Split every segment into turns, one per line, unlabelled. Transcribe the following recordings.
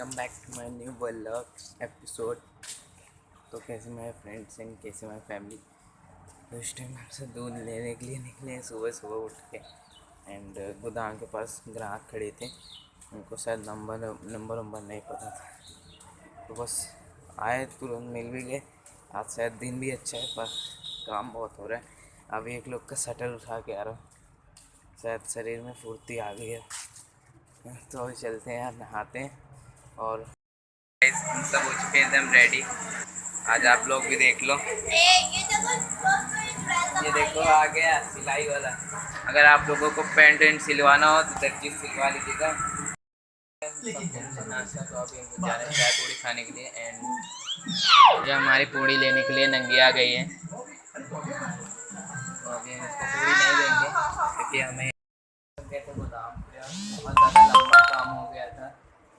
Welcome back to my new vlog episode. तो कैसे मेरे फ्रेंड्स एंड कैसे मेरी फैमिली। तो इस टाइम हमसे दूध लेने के लिए निकले हैं सुबह सुबह उठ के। एंड गोदाम के पास ग्राहक खड़े थे, उनको शायद नंबर नहीं पता था, तो बस आए, तुरंत मिल भी गए। आज शायद दिन भी अच्छा है पर काम बहुत हो रहा है। अभी एक लोग का शटर उठा के आ रहा हूँ, शायद शरीर में फुर्ती आ गई है। तो अभी चलते हैं यार, नहाते हैं और हम सब हो चुके हैं एकदम रेडी। आज आप लोग भी देख लो, ये देखो आ गया सिलाई वाला। अगर आप लोगों को पैंट वैंट सिलवाना हो तो 25 सिलवा लीजिएगा। नाश्ता तो अभी हम जा रहे हैं चाय पूड़ी खाने के लिए। एंड ये हमारी पूड़ी लेने के लिए नंगी आ गई है, तो अभी हम इसको पूड़ी नहीं देंगे क्योंकि हमें गोदाम बहुत ज़्यादा लंबा काम हो गया था।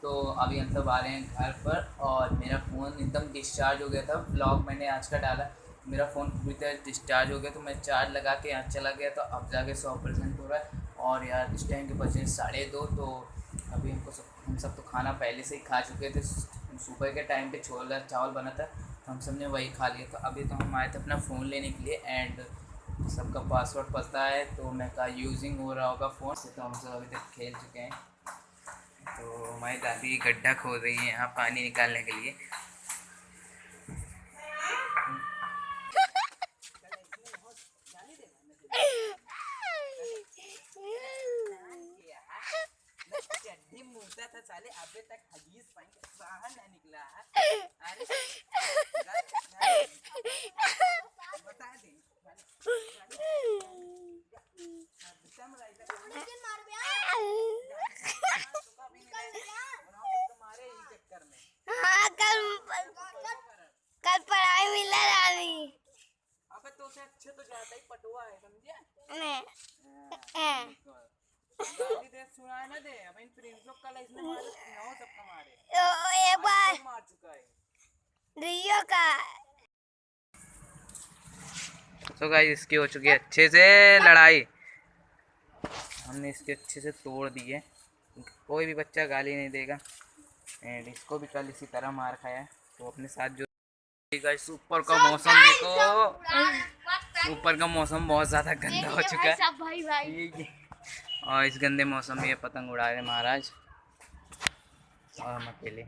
तो अभी हम सब आ रहे हैं घर पर और मेरा फ़ोन एकदम डिस्चार्ज हो गया था। व्लॉग मैंने आज का डाला, मेरा फ़ोन पूरी तरह डिस्चार्ज हो गया, तो मैं चार्ज लगा के यहाँ चला गया, तो अब जाके 100% हो रहा है। और यार इस टाइम के बजे 2:30, तो अभी हम सब तो खाना पहले से ही खा चुके थे। सुबह के टाइम पे छोला चावल बना था, तो हम सब ने वही खा लिया। तो अभी तो हम आए थे अपना फ़ोन लेने के लिए। एंड सबका पासवर्ड पता है, तो मैं कहा यूजिंग हो रहा होगा फ़ोन से, तो हम सब अभी तक खेल चुके हैं। तो हमारी दादी गड्ढा खोद रही है यहाँ पानी निकालने के लिए। था साले अबे तक हदीस बाहर ना निकला है। अरे बता दे
कल पढ़ाई मिला रानी।
अबे तो से अच्छे तो जाता ही पटुआ है, समझे? गाली दे सुना ना दे। अब इन प्रिंस लोग कल इसने मारे नौ सबका मारे।
तो एक बार
मार चुका है
रियो का।
तो गाइस इसकी हो चुकी है अच्छे से लड़ाई, हमने इसके अच्छे से तोड़ दी है। कोई भी बच्चा गाली नहीं देगा। एंड इसको भी कल इसी तरह मार खाया है, तो अपने साथ जो गाइस ऊपर का मौसम देखो, ऊपर का मौसम बहुत ज़्यादा गंदा हो चुका है। भाई और इस गंदे मौसम में ये पतंग उड़ा रहे महाराज, और हम अकेले।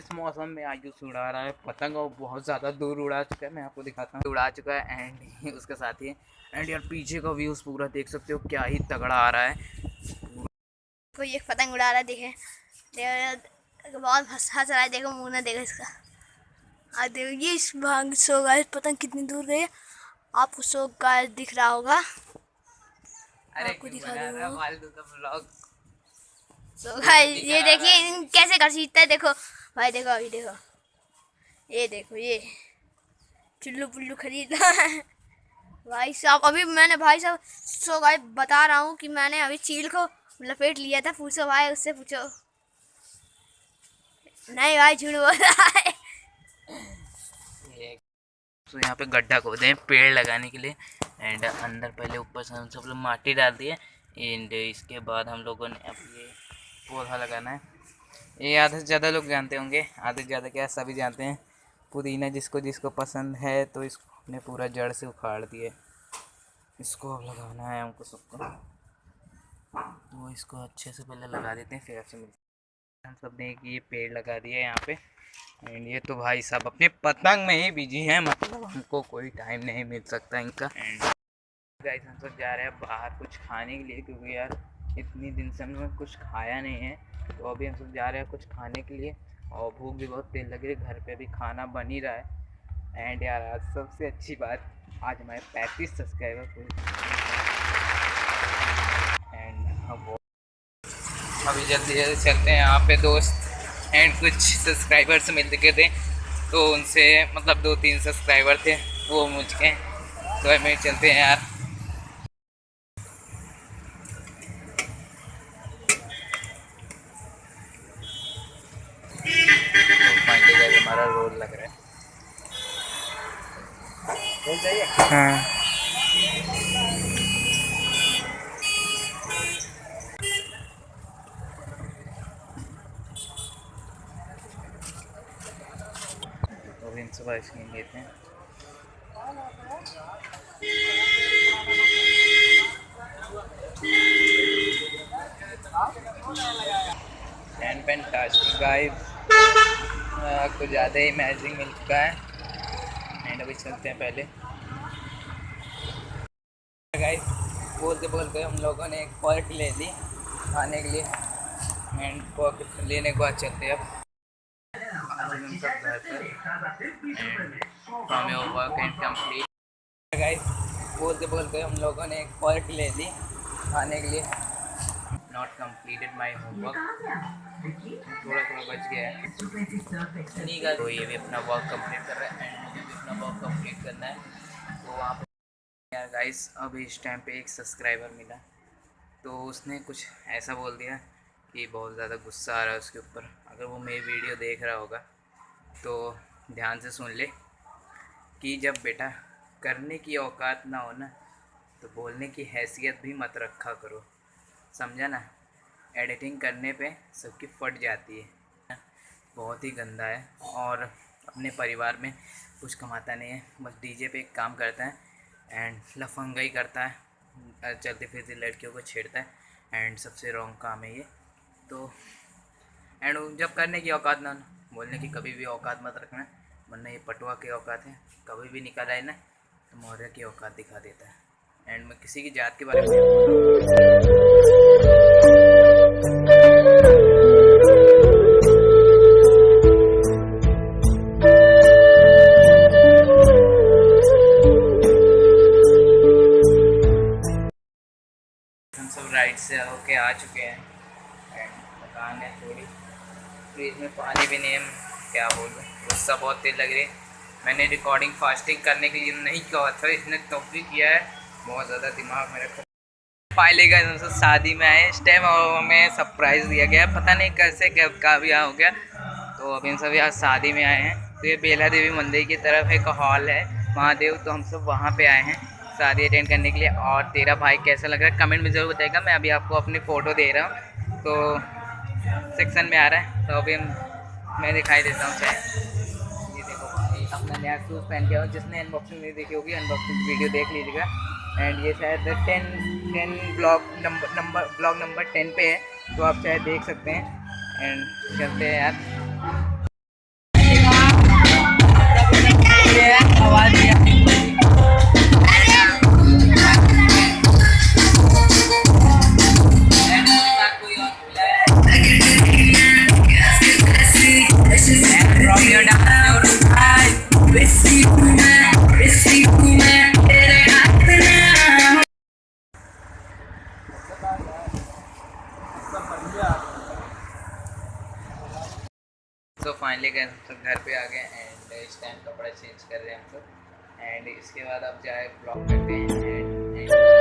इस मौसम में आयुष उड़ा रहा है पतंग, और बहुत ज़्यादा दूर उड़ा चुका है। मैं आपको दिखाता हूँ, उड़ा चुका है। एंड उसके साथ ही एंड यार पीछे का व्यूज़ पूरा देख सकते हो, क्या ही तगड़ा आ रहा है।
कोई एक पतंग उड़ा रहा है, देखे देखो बहुत हंस रहा है। देखो मुंह ना देखो इसका। देखो ये इस भाग सो गाइस पतंग कितनी दूर गई है, आपको सो गाइस दिख रहा होगा।
अरे
आपको दिखा दूंगा
फालतू का व्लॉग।
सो गाइस ये देखिए कैसे घसीटता है। देखो भाई, देखो अभी देखो, ये देखो ये चुल्लू पुल्लू खरीदा है भाई साहब। अभी मैंने भाई साहब सो गाइस बता रहा हूँ कि मैंने अभी चील को लपेट लिया था। पूछो भाई, उससे पूछो। नहीं भाई झूठ बोल रहा है।
तो यहाँ पे गड्ढा खोदे हैं पेड़ लगाने के लिए। एंड अंदर पहले ऊपर से हम सब लोग माटी डाल दिए। एंड इसके बाद हम लोगों ने अब ये पौधा लगाना है। ये आधे से ज़्यादा लोग जानते होंगे, आधे से ज़्यादा क्या सभी जानते हैं। पुदीना जिसको जिसको पसंद है, तो इसको अपने पूरा जड़ से उखाड़ दिए। इसको अब लगाना है हमको सबको, तो इसको अच्छे से पहले लगा देते हैं, फिर आपसे मिलते हैं। हम सब ने ये पेड़ लगा दिया है यहाँ पे। एंड ये तो भाई साहब अपने पतंग में ही बिजी हैं, मतलब हमको कोई टाइम नहीं मिल सकता इनका। एंड गाइस हम सब जा रहे हैं बाहर कुछ खाने के लिए, क्योंकि यार इतनी दिन से हमने कुछ खाया नहीं है। तो अभी हम सब जा रहे हैं कुछ खाने के लिए, और भूख भी बहुत तेज लग रही है। घर पे भी खाना बन ही रहा है। एंड यार आज सबसे अच्छी बात, आज हमारे 35 सब्सक्राइबर पूरे। एंड हम अभी जल्दी जल्दी चलते हैं यहाँ पे दोस्त। एंड कुछ सब्सक्राइबर से मिल चुके थे, तो उनसे मतलब 2-3 सब्सक्राइबर थे वो मुझ के, तो हमें चलते हैं यार। तो फाइनली हमारा रोड लग रहा है। हाँ सुबह आइसक्रीम लेते हैं। एंड फैंटास्टिक गाइस, कुछ ज़्यादा ही अमेजिंग मिल चुका है। एंड अभी चलते हैं पहले गाइस। बोलते बोलते हम लोगों ने एक पर्क ले ली खाने के लिए। एंड पर्क लेने के बाद चलते हैं अब हम सब घर पर। And from your work and complete guys. बोलते बोलते हम लोगों ने एक पर्क ले ली खाने के लिए। नॉट कम्प्लीटेड माई होमवर्क, थोड़ा थोड़ा बच गया है। नहीं का तो ये भी अपना वर्क कंप्लीट कर रहा है एंड मुझे भी अपना वर्क कंप्लीट करना है। तो वहाँ पे यार गाइस, अभी इस टाइम पे एक सब्सक्राइबर मिला, तो उसने कुछ ऐसा बोल दिया कि बहुत ज़्यादा गुस्सा आ रहा है उसके ऊपर। अगर वो मेरी वीडियो देख रहा होगा तो ध्यान से सुन ले कि जब बेटा करने की औकात ना हो ना, तो बोलने की हैसियत भी मत रखा करो, समझा ना। एडिटिंग करने पे सबकी फट जाती है। बहुत ही गंदा है और अपने परिवार में कुछ कमाता नहीं है, बस डीजे पे एक काम करता है एंड लफंगाई करता है, चलती फिरती लड़कियों को छेड़ता है एंड सबसे रॉन्ग काम है ये। तो एंड जब करने की औकात ना हो, बोलने की कभी भी औकात मत रखना, वरना ये पटुआ की औकात है, कभी भी निकल आए ना तो मौर्य की औकात दिखा देता है। एंड मैं किसी की जात के बारे में नहीं बोल रहा हूँ। हम सब राइड से होके आ चुके हैं एंड थकान है थोड़ी। फ्रिज में पानी भी नहीं है, क्या बोल रहे, गुस्सा बहुत तेज लग रही है। मैंने रिकॉर्डिंग फास्टिंग करने के लिए नहीं कहा था, इसने तब भी किया है। बहुत ज़्यादा दिमाग मेरा फाइले का सब शादी में आए इस टाइम और हमें सरप्राइज़ दिया गया, पता नहीं कैसे क्या ब्याह हो गया। तो अभी हम सब यहाँ शादी में आए हैं। तो ये बेला देवी मंदिर की तरफ एक हॉल है महादेव, तो हम सब वहाँ पे आए हैं शादी अटेंड करने के लिए। और तेरा भाई कैसा लग रहा है कमेंट में ज़रूर बताएगा। मैं अभी आपको अपनी फ़ोटो दे रहा हूँ, तो सेक्शन में आ रहा है, तो अभी मैं दिखाई देता हूँ चाहे। ये देखो भाई अपना नया शूज़ पहन के आओ। जिसने अनबॉक्सिंग नहीं देखी होगी अनबॉक्सिंग वीडियो देख लीजिएगा। एंड ये शायद 10 ब्लॉग नंबर 10 पे है, तो आप चाहे देख सकते हैं। एंड चलते हैं यार, आवाज़ तो फाइनली घर पे आ गए एंड इस टाइम कपड़ा चेंज कर रहे हैं हम सब। एंड इसके बाद अब जाए ब्लॉग करते हैं एंड